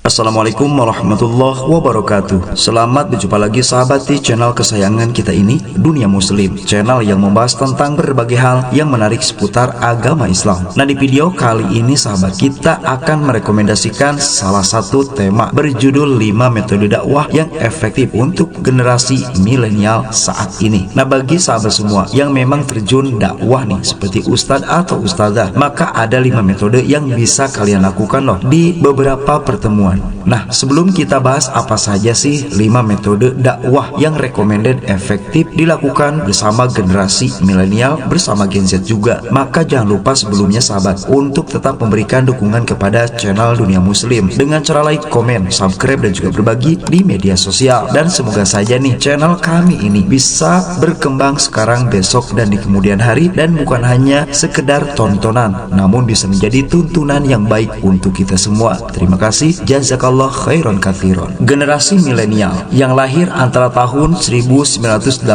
Assalamualaikum warahmatullahi wabarakatuh. Selamat berjumpa lagi sahabat di channel kesayangan kita ini, Dunia Muslim, channel yang membahas tentang berbagai hal yang menarik seputar agama Islam. Nah, di video kali ini sahabat, kita akan merekomendasikan salah satu tema berjudul 5 metode dakwah yang efektif untuk generasi milenial saat ini. Nah, bagi sahabat semua yang memang terjun dakwah nih seperti ustadz atau ustadzah, maka ada 5 metode yang bisa kalian lakukan loh di beberapa pertemuan. Nah, sebelum kita bahas apa saja sih 5 metode dakwah yang recommended efektif dilakukan bersama generasi milenial bersama Gen Z juga, maka jangan lupa sebelumnya sahabat untuk tetap memberikan dukungan kepada channel Dunia Muslim dengan cara like, komen, subscribe, dan juga berbagi di media sosial. Dan semoga saja nih channel kami ini bisa berkembang sekarang, besok, dan di kemudian hari, dan bukan hanya sekedar tontonan, namun bisa menjadi tuntunan yang baik untuk kita semua. Terima kasih. Jazakallah khairan katsiran. Generasi milenial yang lahir antara tahun 1981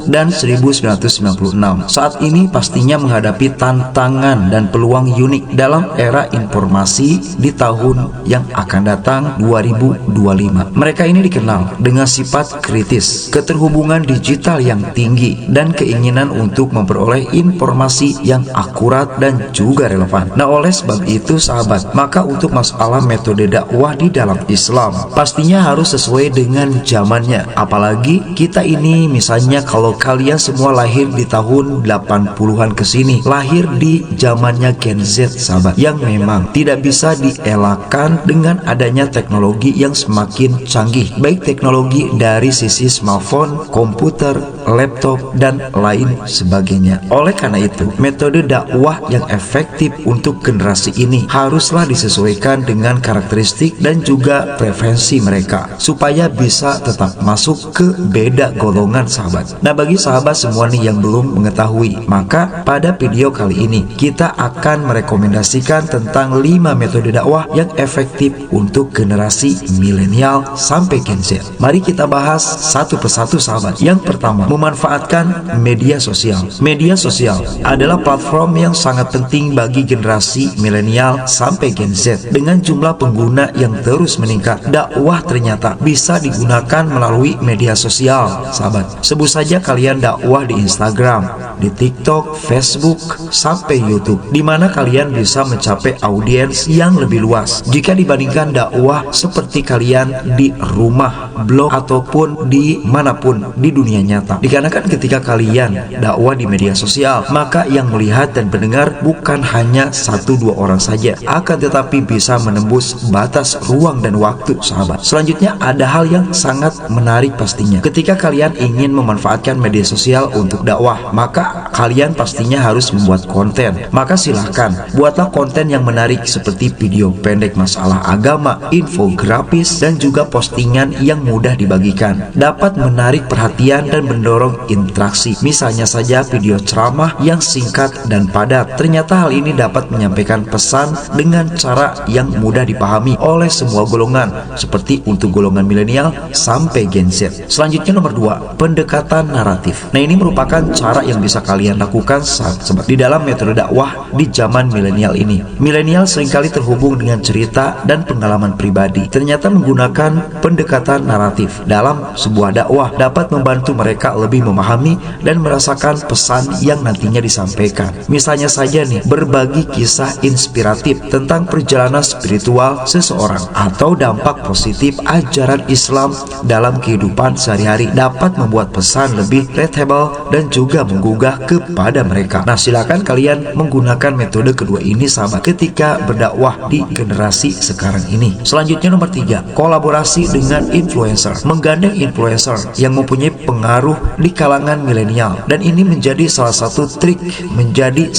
dan 1996 saat ini pastinya menghadapi tantangan dan peluang unik dalam era informasi di tahun yang akan datang 2025. Mereka ini dikenal dengan sifat kritis, keterhubungan digital yang tinggi, dan keinginan untuk memperoleh informasi yang akurat dan juga relevan. Nah, oleh sebab itu sahabat, maka untuk masalah metode dakwah di dalam Islam pastinya harus sesuai dengan zamannya. Apalagi kita ini misalnya kalau kalian semua lahir di tahun 80-an ke sini, lahir di zamannya Gen Z sahabat, yang memang tidak bisa dielakkan dengan adanya teknologi yang semakin canggih, baik teknologi dari sisi smartphone, komputer, laptop, dan lain sebagainya. Oleh karena itu, metode dakwah yang efektif untuk generasi ini haruslah disesuaikan dengan karakteristik dan juga preferensi mereka supaya bisa tetap masuk ke beda golongan sahabat. Nah, bagi sahabat semua nih yang belum mengetahui, maka pada video kali ini kita akan merekomendasikan tentang 5 metode dakwah yang efektif untuk generasi milenial sampai Gen Z. Mari kita bahas satu persatu sahabat. Yang pertama, memanfaatkan media sosial. Media sosial adalah platform yang sangat penting bagi generasi milenial sampai Gen Z. Dengan jumlah pengguna yang terus meningkat, dakwah ternyata bisa digunakan melalui media sosial sahabat. Sebut saja kalian dakwah di Instagram, di TikTok, Facebook, sampai YouTube, di mana kalian bisa mencapai audiens yang lebih luas jika dibandingkan dakwah seperti kalian di rumah, blog, ataupun di manapun di dunia nyata. Dikarenakan ketika kalian dakwah di media sosial, maka yang melihat dan mendengar bukan hanya 1-2 orang saja, akan tetapi bisa menembus batas ruang dan waktu sahabat. Selanjutnya ada hal yang sangat menarik pastinya. Ketika kalian ingin memanfaatkan media sosial untuk dakwah, maka kalian pastinya harus membuat konten. Maka silahkan buatlah konten yang menarik seperti video pendek masalah agama, infografis, dan juga postingan yang mudah dibagikan, dapat menarik perhatian dan mendorong interaksi. Misalnya saja video ceramah yang singkat dan padat. Ternyata hal ini dapat menyampaikan pesan dengan cara yang mudah dipahami oleh semua golongan, seperti untuk golongan milenial sampai Gen Z. Selanjutnya nomor 2, pendekatan naratif. Nah, ini merupakan cara yang bisa kalian lakukan saat di dalam metode dakwah di zaman milenial ini. Milenial seringkali terhubung dengan cerita dan pengalaman pribadi. Ternyata menggunakan pendekatan naratif dalam sebuah dakwah dapat membantu mereka lebih memahami dan merasakan pesan yang nantinya disampaikan. Misalnya saja nih, berbagi kisah inspiratif tentang perjalanan spiritual seseorang atau dampak positif ajaran Islam dalam kehidupan sehari-hari dapat membuat pesan lebih relatable dan juga menggugah kepada mereka. Nah, silakan kalian menggunakan metode kedua ini sahabat ketika berdakwah di generasi sekarang ini. Selanjutnya nomor 3, kolaborasi dengan influencer. Menggandeng influencer yang mempunyai pengaruh di kalangan milenial, dan ini menjadi salah satu trik, menjadi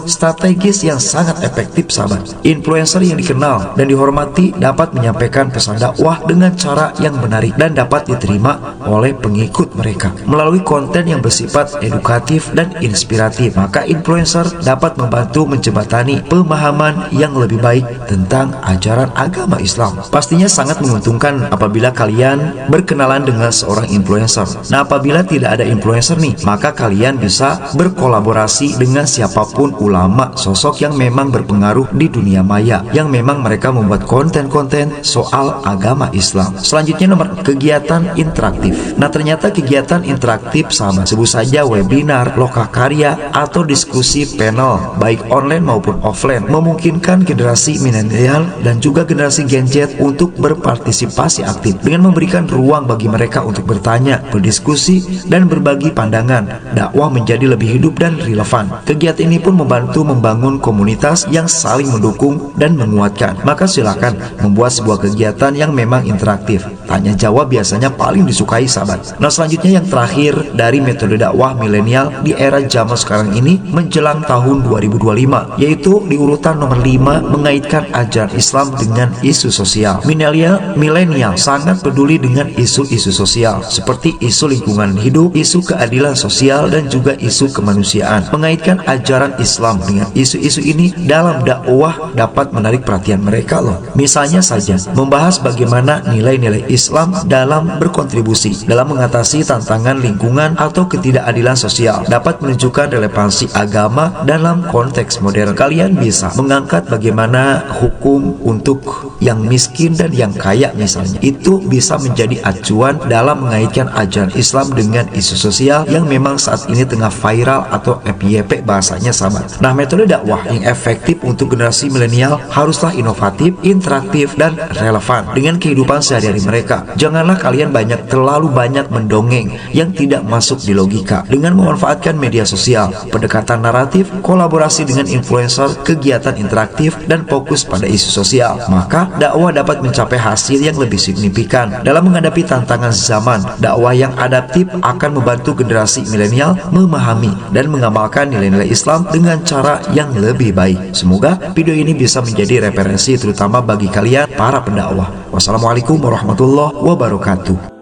strategis yang sangat efektif sahabat. Influencer yang dikenal dan dihormati dapat menyampaikan pesan dakwah dengan cara yang menarik dan dapat diterima oleh pengikut mereka melalui konten yang bersifat edukatif dan inspiratif. Maka influencer dapat membantu menjembatani pemahaman yang lebih baik tentang ajaran agama Islam. Pastinya sangat menguntungkan bukan apabila kalian berkenalan dengan seorang influencer. Nah, apabila tidak ada influencer nih, maka kalian bisa berkolaborasi dengan siapapun ulama, sosok yang memang berpengaruh di dunia maya, yang memang mereka membuat konten-konten soal agama Islam. Selanjutnya nomor kegiatan interaktif. Nah, ternyata kegiatan interaktif sama, sebut saja webinar, lokakarya, atau diskusi panel, baik online maupun offline, memungkinkan generasi milenial dan juga generasi Gen Z untuk berpartisipasi aktif dengan memberikan ruang bagi mereka untuk bertanya, berdiskusi, dan berbagi pandangan. Dakwah menjadi lebih hidup dan relevan. Kegiatan ini pun membantu membangun komunitas yang saling mendukung dan menguatkan. Maka silakan membuat sebuah kegiatan yang memang interaktif. Tanya jawab biasanya paling disukai sahabat. Nah, selanjutnya yang terakhir dari metode dakwah milenial di era zaman sekarang ini menjelang tahun 2025, yaitu di urutan nomor 5, mengaitkan ajaran Islam dengan isu sosial. Milenial sangat peduli dengan isu-isu sosial seperti isu lingkungan hidup, isu keadilan sosial, dan juga isu kemanusiaan. Mengaitkan ajaran Islam dengan isu-isu ini dalam dakwah dapat menarik perhatian mereka loh. Misalnya saja membahas bagaimana nilai-nilai Islam dalam berkontribusi dalam mengatasi tantangan lingkungan atau ketidakadilan sosial, dapat menunjukkan relevansi agama dalam konteks modern. Kalian bisa mengangkat bagaimana hukum untuk yang miskin dan yang kaya misalnya. Itu bisa menjadi acuan dalam mengaitkan ajaran Islam dengan isu sosial yang memang saat ini tengah viral atau FYP bahasanya sahabat. Nah, metode dakwah yang efektif untuk generasi milenial haruslah inovatif, interaktif, dan relevan dengan kehidupan sehari-hari mereka. Janganlah kalian terlalu banyak mendongeng yang tidak masuk di logika. Dengan memanfaatkan media sosial, pendekatan naratif, kolaborasi dengan influencer, kegiatan interaktif, dan fokus pada isu sosial, maka dakwah dapat mencapai hasil yang lebih signifikan. Dalam menghadapi tantangan zaman, dakwah yang adaptif akan membantu generasi milenial memahami dan mengamalkan nilai-nilai Islam dengan cara yang lebih baik. Semoga video ini bisa menjadi referensi terutama bagi kalian para pendakwah. Wassalamualaikum warahmatullahi wabarakatuh.